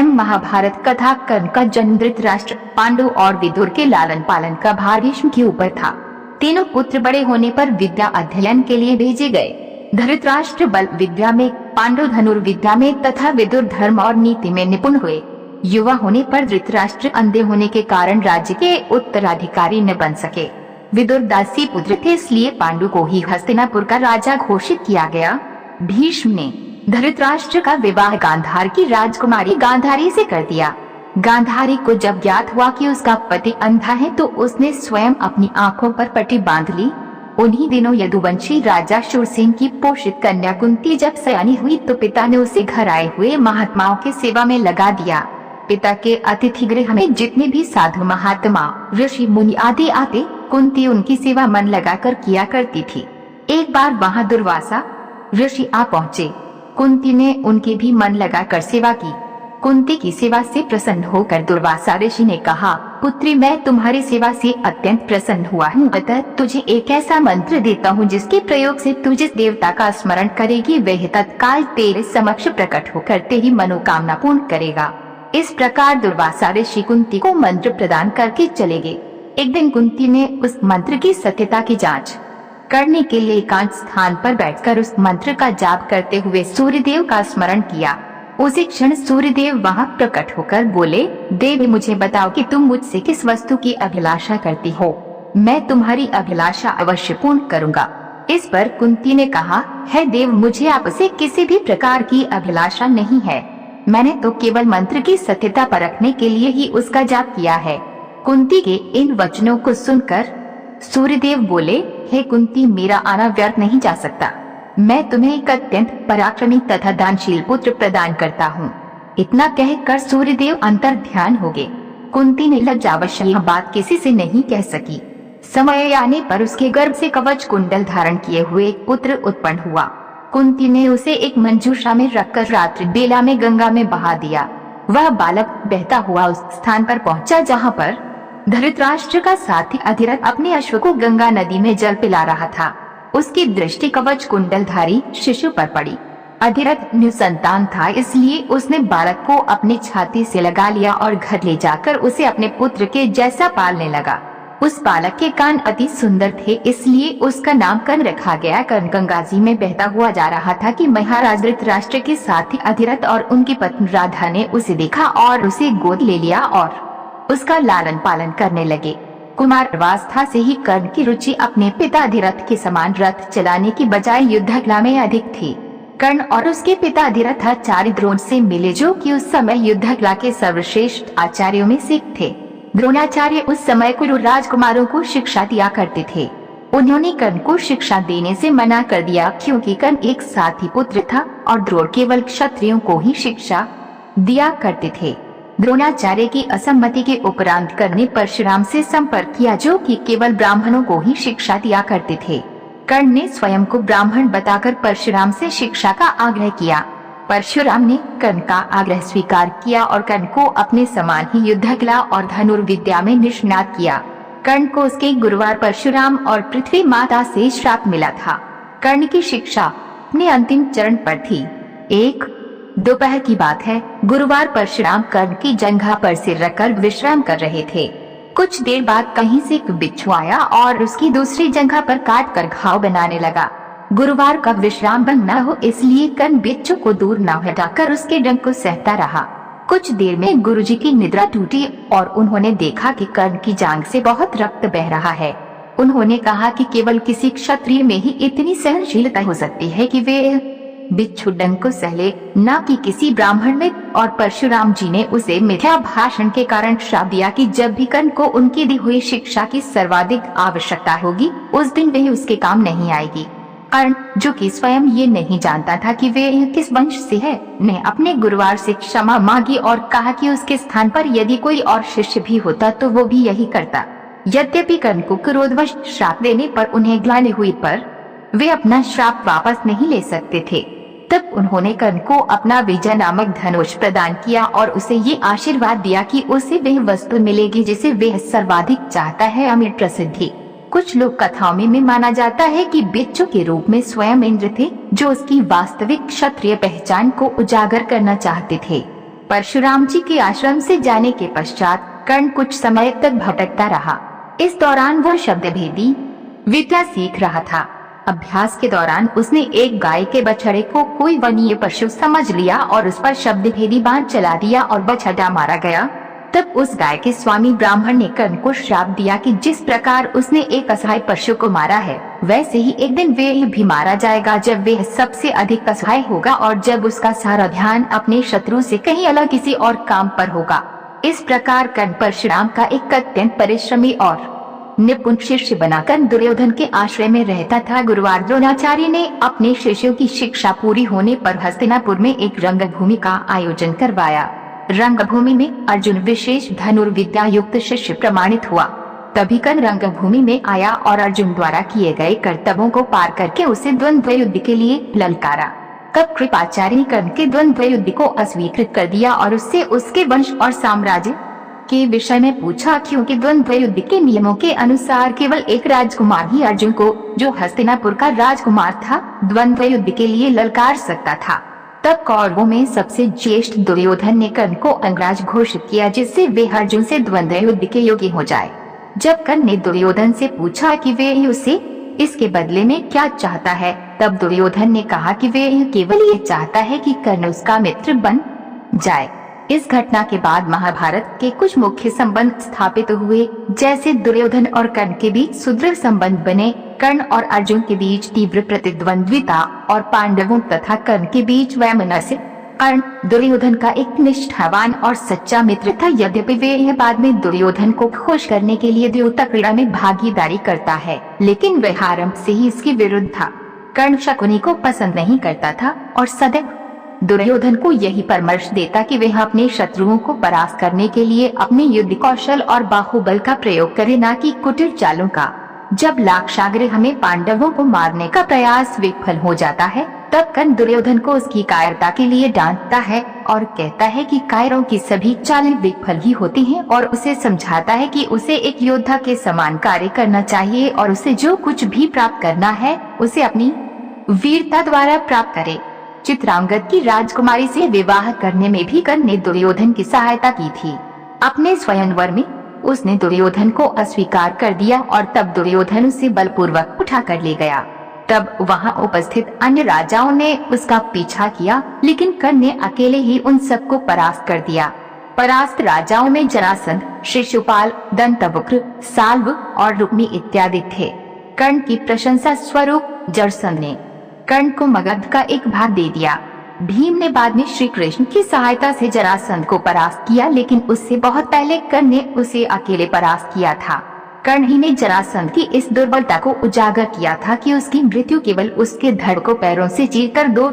महाभारत कथा। कर्ण का जन्म धृतराष्ट्र, पांडु और विदुर के लालन पालन का भार भीष्म के ऊपर था। तीनों पुत्र बड़े होने पर विद्या अध्ययन के लिए भेजे गए। धृतराष्ट्र बल विद्या में, पांडु धनुर्विद्या में तथा विदुर धर्म और नीति में निपुण हुए। युवा होने पर धृतराष्ट्र अंधे होने के कारण राज्य के उत्तराधिकारी न बन सके। विदुर दासी पुत्र थे, इसलिए पांडु को ही हस्तिनापुर का राजा घोषित किया गया। भीष्म ने धृतराष्ट्र का विवाह गांधार की राजकुमारी गांधारी से कर दिया। गांधारी को जब ज्ञात हुआ कि उसका पति अंधा है तो उसने स्वयं अपनी आंखों पर पट्टी बांध ली। उन्हीं दिनों यदुवंशी राजा शूरसेन की पोषित कन्या कुंती जब सयानी हुई तो पिता ने उसे घर आए हुए महात्माओं की सेवा में लगा दिया। पिता के अतिथि गृह में जितने भी साधु महात्मा, ऋषि मुनि आदि आते, कुंती उनकी सेवा मन लगाकर किया करती थी। एक बार वहाँ दुर्वासा ऋषि आ पहुँचे। कुंती ने उनकी भी मन लगाकर सेवा की। कुंती की सेवा से प्रसन्न होकर दुर्वासा ऋषि ने कहा, पुत्री, मैं तुम्हारी सेवा से अत्यंत प्रसन्न हुआ हूँ। अतः तुझे एक ऐसा मंत्र देता हूँ जिसके प्रयोग से तू जिस देवता का स्मरण करेगी वह तत्काल तेरे समक्ष प्रकट होकर तेरी मनोकामना पूर्ण करेगा। इस प्रकार दुर्वासा ऋषि कुंती को मंत्र प्रदान करके चले गए। एक दिन कुंती ने उस मंत्र की सत्यता की जाँच करने के लिए एकांत स्थान पर बैठकर उस मंत्र का जाप करते हुए सूर्यदेव का स्मरण किया। उसी क्षण सूर्यदेव वहां प्रकट होकर बोले, देवी, मुझे बताओ कि तुम मुझसे किस वस्तु की अभिलाषा करती हो। मैं तुम्हारी अभिलाषा अवश्य पूर्ण करूंगा। इस पर कुंती ने कहा, है देव, मुझे आपसे किसी भी प्रकार की अभिलाषा नहीं है। मैंने तो केवल मंत्र की सत्यता परखने के लिए ही उसका जाप किया है। कुंती के इन वचनों को सुनकर सूर्यदेव बोले, हे कुंती, मेरा आना व्यर्थ नहीं जा सकता। मैं तुम्हें एक अत्यंत पराक्रमी तथा दानशील पुत्र प्रदान करता हूँ। इतना कहकर सूर्यदेव अंतर ध्यान हो गए। कुंती ने लज्जावश यह बात किसी से नहीं कह सकी। समय आने पर उसके गर्भ से कवच कुंडल धारण किए हुए एक पुत्र उत्पन्न हुआ। कुंती ने उसे एक मंजूषा में रखकर रात्रि बेला में गंगा में बहा दिया। वह बालक बहता हुआ उस स्थान पर पहुँचा जहाँ पर धृतराष्ट्र का साथी अधिरथ अपने अश्व को गंगा नदी में जल पिला रहा था। उसकी दृष्टि कवच कुंडलधारी शिशु पर पड़ी। अधिरथ निसंतान था, इसलिए उसने बालक को अपनी छाती से लगा लिया और घर ले जाकर उसे अपने पुत्र के जैसा पालने लगा। उस बालक के कान अति सुंदर थे, इसलिए उसका नाम कर्ण रखा गया। कर्ण गंगा जी में बहता हुआ जा रहा था कि महाराज धृतराष्ट्र के साथी अधिरथ और उनकी पत्नी राधा ने उसे देखा और उसे गोद ले लिया और उसका लालन पालन करने लगे। कुमार अवस्था से ही कर्ण की रुचि अपने पिता अधिरथ के समान रथ चलाने की बजाय युद्ध कला में अधिक थी। कर्ण और उसके पिता अधिरथ आचार्य द्रोण से मिले, जो कि उस समय युद्ध कला के सर्वश्रेष्ठ आचार्यों में से एक थे। द्रोणाचार्य उस समय कुरु राजकुमारों को शिक्षा दिया करते थे। उन्होंने कर्ण को शिक्षा देने से मना कर दिया, क्योंकि कर्ण एक साथी पुत्र था और द्रोण केवल क्षत्रियों को ही शिक्षा दिया करते थे। द्रोणाचार्य की असम्मति के उपरांत कर्ण ने परशुराम से संपर्क किया, जो कि केवल ब्राह्मणों को ही शिक्षा दिया करते थे। कर्ण ने स्वयं को ब्राह्मण बताकर परशुराम से शिक्षा का आग्रह किया। परशुराम ने कर्ण का आग्रह स्वीकार किया और कर्ण को अपने समान ही युद्ध कला और धनुर्विद्या में निष्णात किया। कर्ण को उसके गुरुवार परशुराम और पृथ्वी माता से श्राप मिला था। कर्ण की शिक्षा अपने अंतिम चरण पर थी। एक दोपहर की बात है। गुरुवार परशुराम कर्ण की जंघा पर सिर रखकर विश्राम कर रहे थे। कुछ देर बाद कहीं से एक बिच्छू आया और उसकी दूसरी जंघा पर काट कर घाव बनाने लगा। गुरुवार का विश्राम भंग न हो, इसलिए कर्ण बिच्छू को दूर न हटाकर उसके डंक को सहता रहा। कुछ देर में गुरुजी की निद्रा टूटी और उन्होंने देखा कि कर्ण की जांघ से बहुत रक्त बह रहा है। उन्होंने कहा कि केवल किसी क्षत्रिय में ही इतनी सहनशीलता हो सकती है कि वे बिच्छू डंक को सहले, न कि किसी ब्राह्मण में। और परशुराम जी ने उसे मिथ्या भाषण के कारण श्राप दिया कि जब भी कर्ण को उनकी दी हुई शिक्षा की सर्वाधिक आवश्यकता होगी, उस दिन वह उसके काम नहीं आएगी। कर्ण, जो कि स्वयं ये नहीं जानता था कि वे किस वंश से है, ने अपने गुरुवार से क्षमा मांगी और कहा कि उसके स्थान पर यदि कोई और शिष्य भी होता तो वो भी यही करता। यद्यपि कर्ण को क्रोधवश श्राप देने पर उन्हें ग्लानि हुई, पर वे अपना श्राप वापस नहीं ले सकते थे। तब उन्होंने कर्ण को अपना विजय नामक धनुष प्रदान किया और उसे ये आशीर्वाद दिया कि उसे वह वस्तु मिलेगी जिसे वह सर्वाधिक चाहता है, अमीर प्रसिद्धि। कुछ लोक कथाओं में माना जाता है कि बिच्छू के रूप में स्वयं इंद्र थे, जो उसकी वास्तविक क्षत्रिय पहचान को उजागर करना चाहते थे। परशुराम जी के आश्रम से जाने के पश्चात कर्ण कुछ समय तक भटकता रहा। इस दौरान वह शब्द भेदी विद्या सीख रहा था। अभ्यास के दौरान उसने एक गाय के बछड़े को कोई वन्य पशु समझ लिया और उस पर शब्द भेदी बाण चला दिया और बछड़ा मारा गया। तब उस गाय के स्वामी ब्राह्मण ने कर्ण को श्राप दिया कि जिस प्रकार उसने एक असहाय पशु को मारा है, वैसे ही एक दिन वह भी मारा जाएगा, जब वह सबसे अधिक असहाय होगा और जब उसका सारा ध्यान अपने शत्रु से कहीं अलग किसी और काम पर होगा। इस प्रकार कर्ण परशुराम का एक अत्यंत परिश्रमी और निपुण शिष्य बनाकर दुर्योधन के आश्रय में रहता था। गुरुवार द्रोणाचार्य ने अपने शिष्यों की शिक्षा पूरी होने पर हस्तिनापुर में एक रंगभूमि का आयोजन करवाया। रंगभूमि में अर्जुन विशेष धनुर्विद्या युक्त शिष्य प्रमाणित हुआ। तभी कर्ण रंगभूमि में आया और अर्जुन द्वारा किए गए कर्तव्यों को पार करके उसे द्वंद्व युद्ध के लिए ललकारा। तब कृपाचार्य ने कर्ण के द्वंद्व युद्ध को अस्वीकृत कर दिया और उससे उसके वंश और साम्राज्य के विषय में पूछा, क्योंकि द्वंद्व युद्ध के नियमों के अनुसार केवल एक राजकुमार ही अर्जुन को, जो हस्तिनापुर का राजकुमार था, द्वंद्व युद्ध के लिए ललकार सकता था। तब कौरवों में सबसे ज्येष्ठ दुर्योधन ने कर्ण को अंगराज घोषित किया, जिससे वे अर्जुन से द्वंद्व युद्ध के योग्य हो जाए। जब कर्ण ने दुर्योधन से पूछा कि वे उसे इसके बदले में क्या चाहता है, तब दुर्योधन ने कहा कि वे केवल ये चाहता है कि कर्ण उसका मित्र बन जाए। इस घटना के बाद महाभारत के कुछ मुख्य संबंध स्थापित हुए, जैसे दुर्योधन और कर्ण के बीच सुदृढ़ संबंध बने, कर्ण और अर्जुन के बीच तीव्र प्रतिद्वंद्विता और पांडवों तथा कर्ण के बीच वैमनस्य। कर्ण दुर्योधन का एक निष्ठावान और सच्चा मित्र था, यद्यपि वे बाद में दुर्योधन को खुश करने के लिए द्योतक क्रीड़ा में भागीदारी करता है, लेकिन वह आरंभ से ही इसके विरुद्ध था। कर्ण शकुनी को पसंद नहीं करता था और सदैव दुर्योधन को यही परामर्श देता कि वह अपने शत्रुओं को परास्त करने के लिए अपने युद्ध कौशल और बाहुबल का प्रयोग करे, न कि कुटिल चालों का। जब लाक्षागृह में पांडवों को मारने का प्रयास विफल हो जाता है, तब कर्ण दुर्योधन को उसकी कायरता के लिए डांटता है और कहता है कि कायरों की सभी चालें विफल ही होती हैं, और उसे समझाता है कि उसे एक योद्धा के समान कार्य करना चाहिए और उसे जो कुछ भी प्राप्त करना है उसे अपनी वीरता द्वारा प्राप्त करे। चित्रांगद की राजकुमारी से विवाह करने में भी कर्ण ने दुर्योधन की सहायता की थी। अपने स्वयंवर में उसने दुर्योधन को अस्वीकार कर दिया और तब दुर्योधन उसे बलपूर्वक उठा कर ले गया। तब वहां उपस्थित अन्य राजाओं ने उसका पीछा किया, लेकिन कर्ण ने अकेले ही उन सबको परास्त कर दिया। परास्त राजाओं में जरासंध, शिशुपाल, दंतवक्र, साल्व और रुक्मी इत्यादि थे। कर्ण की प्रशंसा स्वरूप जरासंध ने कर्ण को मगध का एक भाग दे दिया। भीम ने बाद में श्री कृष्ण की सहायता से जरासंध को परास्त किया, लेकिन उससे बहुत पहले कर्ण ने उसे अकेले परास्त किया था। कर्ण ही ने जरासंध की इस दुर्बलता को उजागर किया था कि उसकी मृत्यु केवल उसके धड़ को पैरों से चीरकर दो